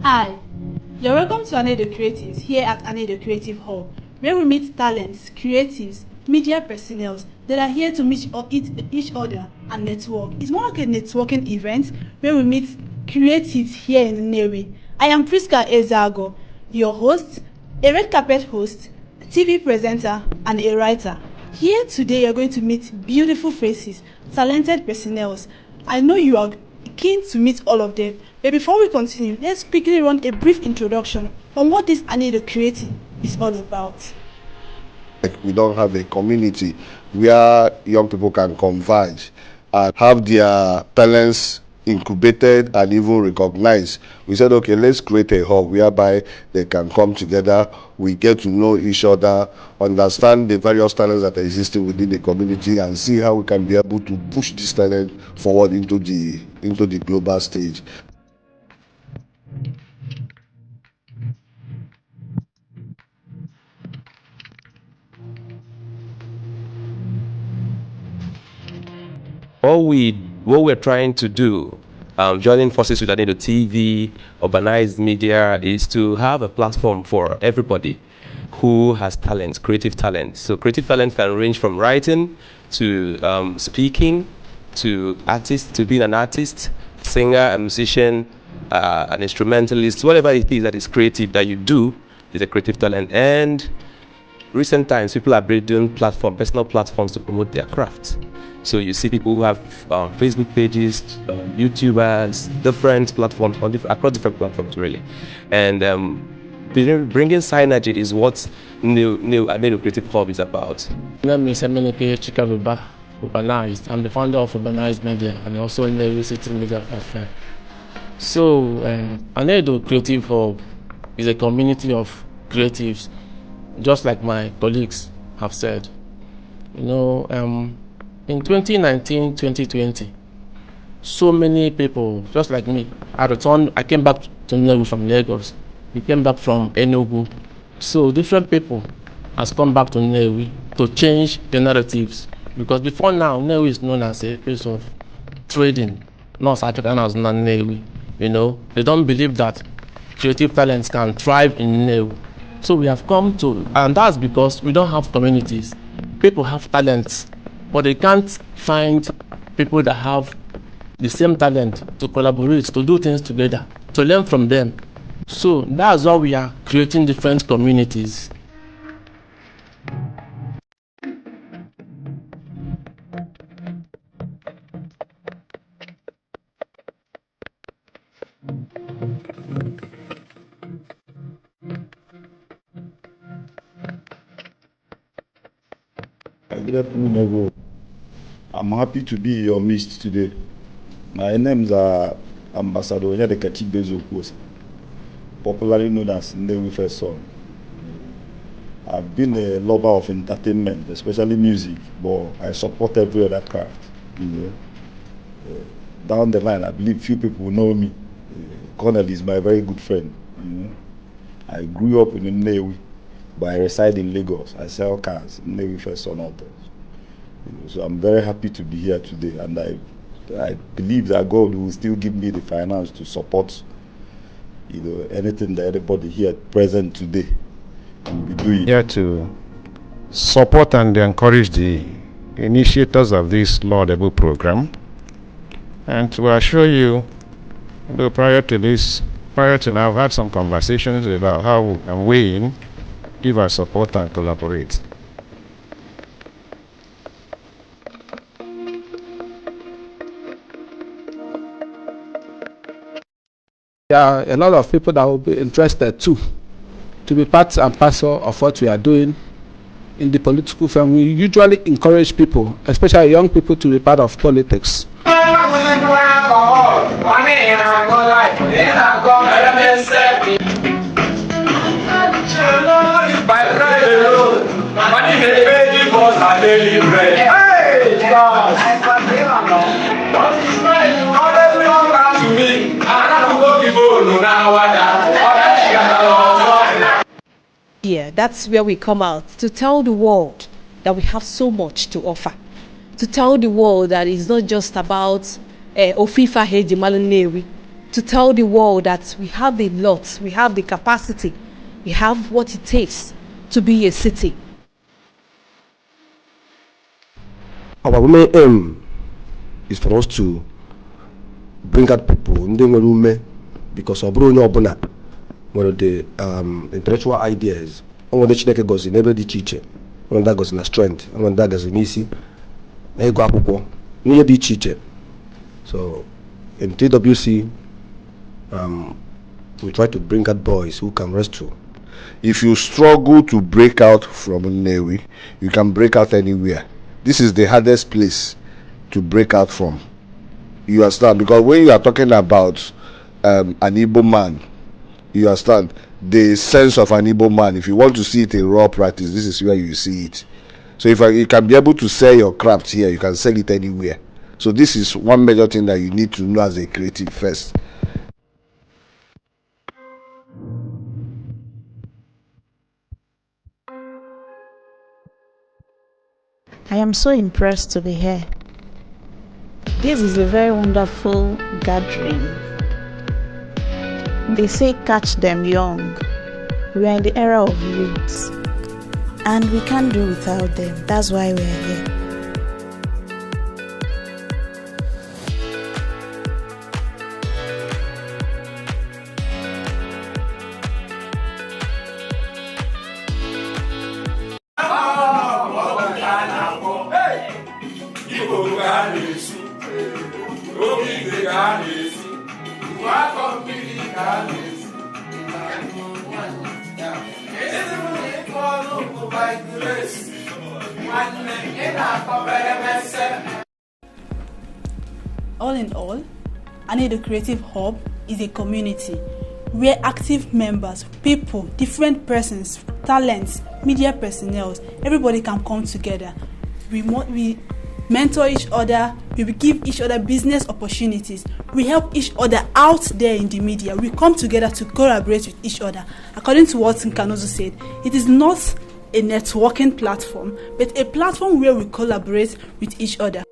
Hi, you're welcome to Anaedo Creatives here at Anaedo Creative Hub, where we meet talents, creatives, media personnel that are here to meet each other and network. It's more like a networking event where we meet creatives here in Nnewi. I am Priska Ezago, your host, a red carpet host, a TV presenter, and a writer. Here today, you're going to meet beautiful faces, talented personnel. I know you are keen to meet all of them. But before we continue, let's quickly run a brief introduction on what this Anaedo Creative is all about. We don't have a community where young people can converge and have their talents incubated and even recognized. We said, okay, let's create a hub whereby they can come together, we get to know each other, understand the various talents that are existing within the community, and see how we can be able to push this talent forward into the global stage. What we're trying to do, joining forces with AnaedoTV, urbanized media, is to have a platform for everybody who has talent, creative talent. So creative talent can range from writing to speaking, to artist, to being an artist, singer, a musician, an instrumentalist, whatever it is that is creative that you do is a creative talent. And recent times, people are building personal platforms to promote their craft. So you see people who have Facebook pages, YouTubers, different platforms across different platforms, really. And bringing synergy is what Anaedo Creative Hub is about. My name is Nnewi, Urbanized. I'm the founder of Urbanized Media and also Nnewi City Media Affair. So, Anaedo Creative Hub is a community of creatives, just like my colleagues have said. You know, in 2019-2020, so many people, just like me, I came back to Nnewi from Lagos. We came back from Enugu. So different people has come back to Nnewi to change the narratives. Because before now, Nnewi is known as a place of trading, not African as Nnewi. You know, they don't believe that creative talents can thrive in Nnewi. So we have come to, and that's because we don't have communities. People have talents, but they can't find people that have the same talent to collaborate, to do things together, to learn from them. So that's why we are creating different communities. I'm happy to be in your midst today. My names are Ambassador Onyedekachi, popularly known as Nnewi. I've been a lover of entertainment, especially music, but I support every other craft. You know. Down the line, I believe few people know me. Colonel is my very good friend. You know. I grew up in Nnewi, but I reside in Lagos. I sell cars, Nnewi First Son Autos. So I'm very happy to be here today, and I believe that God will still give me the finance to support, you know, anything that anybody here present today will be doing. Here to support and encourage the initiators of this laudable program, and to assure you, prior to now, I've had some conversations about how we can weigh in, give our support and collaborate. There are a lot of people that will be interested too, to be part and parcel of what we are doing in the political firm. We usually encourage people, especially young people, to be part of politics. Yeah, that's where we come out to tell the world that we have so much to offer, to tell the world that it's not just about Ofifa Hejimalu Nnewi, to tell the world that we have a lot, we have the capacity, we have what it takes to be a city. Our main aim is for us to bring out people in the because of one of the intellectual ideas. One of the goes in every teacher, one that goes in a strength, one that goes in easy. So in TWC, we try to bring out boys who can wrestle. If you struggle to break out from Nnewi, you can break out anywhere. This is the hardest place to break out from. You understand? Because when you are talking about an Igbo man, you understand the sense of an Igbo man. If you want to see it in raw practice, this is where you see it. So if you can be able to sell your craft here, you can sell it anywhere. So this is one major thing that you need to know as a creative first. I am so impressed to be here. This is a very wonderful gathering. They say catch them young. We are in the era of youth, and we can't do without them. That's why we are here. All in all, Anaedo Creative Hub is a community where active members, people, different persons, talents, media personnel, everybody can come together. We mentor each other, we give each other business opportunities, we help each other out there in the media. We come together to collaborate with each other. According to what Nkanozu said, it is not a networking platform, but a platform where we collaborate with each other.